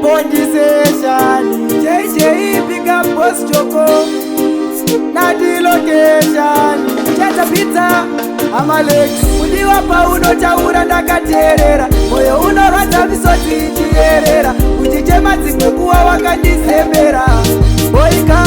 Body session, JJ pick up boss Choco. Nadi location, Chacha pizza, Amalek. Udiwa pa uno chaura ndakaterera. Moyo unorwadza visoti chierera. Uchichema dzimwe nguwa wakandisembera. Boyka,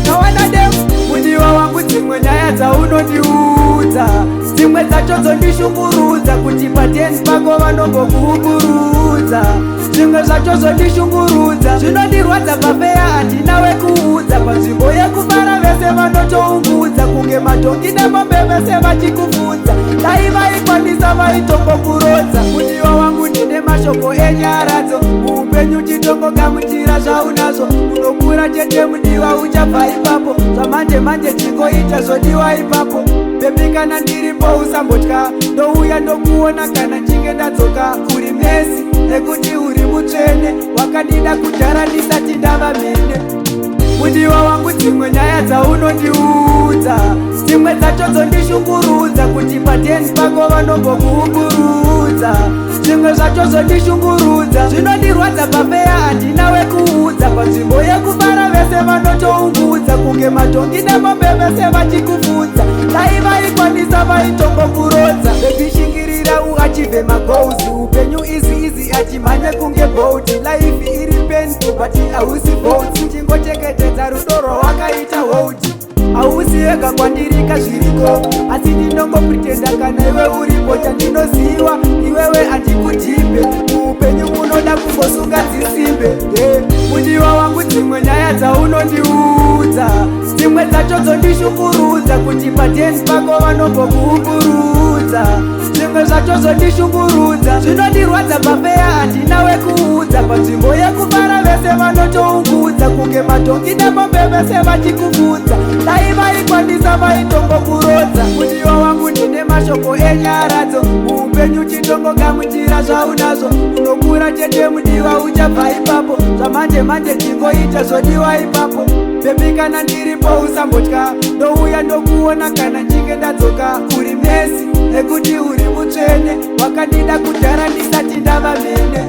kawana dem. Udiwa wangu dzimwe nyaya dzaunondiudza. Dzimwe dzacho dzondishungurudza kuti pateni pako vanombokuungurudza. Zvimwe zvacho zvondishungurudza, zvinondirwadza pafeya handina wekuudza. Panzvimbo yekufara vese vanotoungudza, kunge matongi nemombe vese vachikufudza. Dai vaikwanisa vaitombokurodza. Mudiwa wangu ndine mashoko enyaradzo, muupenyu chitongogamuchira zvaunazvo. Unokura chete mudiwa uchabva ipapo, zvamanje manje chingoita zvodiwa ipapo. Bebi kana ndiripo usambotya, ndouya ndokuona kana nchinge ndadzoka. Uri mesi nekuti uri mutsvene, wakandida kudhara ndisati ndava mhene. Mudiwa wangu dzimwe nyaya dzaunondiudza, dzimwe dzacho dzondishungurudza kuti pateni pako vanombokuungurudza. Zvimwe zvacho zvondishungurudza, zvinondirwadza pafeya handina wekuudza. Panzvimbo yekufara vese vanotoungudza, kunge matongi nemombe vese vachikufudza. Dai vaikwanisa vaitombokurodza. Bebishingirira uachivhe magouzi, upenyu izi achimhanye kunge bhouti. Life iri painful but hausi bhouti, chingochengetedza rudo rwawakaita houti. Hausi wega kwandirika zviriko, asi ndinongopritenda kana iwe uripo. Chandinoziva iwewe handikutipe, muupenyu munoda kungosunga dzisimbe. Mudiwa wangu dzimwe nyaya dzaunondiudza, dzimwe dzacho dzondishungurudza kuti pateni pako vanombokuungurudza. Zvimwe zvacho zvondishungurudza, zvinondirwadza pafeya handina wekuudza. Panzvimbo yekufara vese vanotoungudza, kunge matongi nemombe vese vachikufudza. Dai vaikwanisa vaitombokurodza. Mudiwa wangu ndine mashoko enyaradzo, muupenyu chitongogamuchira zvaunazvo. Unokura chete mudiwa uchabva ipapo, zvamanje manje chingoita zvodiwa ipapo. Bebi kana ndiripo usambotya, ndouya ndokuona kana nchinge ndadzoka. Uri mesi nekuti uri mutsvene, wakandida kudhara ndisati ndava mhene.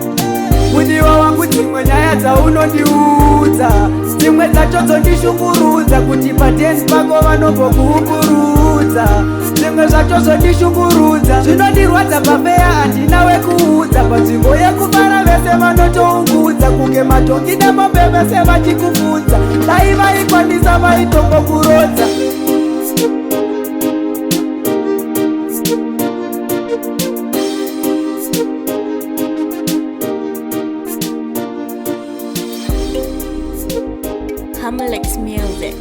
Mudiwa wangu dzimwe nyaya dzaunondiudza, dzimwe dzacho dzondishungurudza kuti pateni pako vanombokuungurudza. Zvimwe zvacho zvondishungurudza, zvinondirwadza pafeya handina wekuudza. Panzvimbo yekufara vese vanotoungudza, kunge matongi nemombe vese vachikufudza. Dai vaikwanisa vaitombokurodza. Hamalex Music.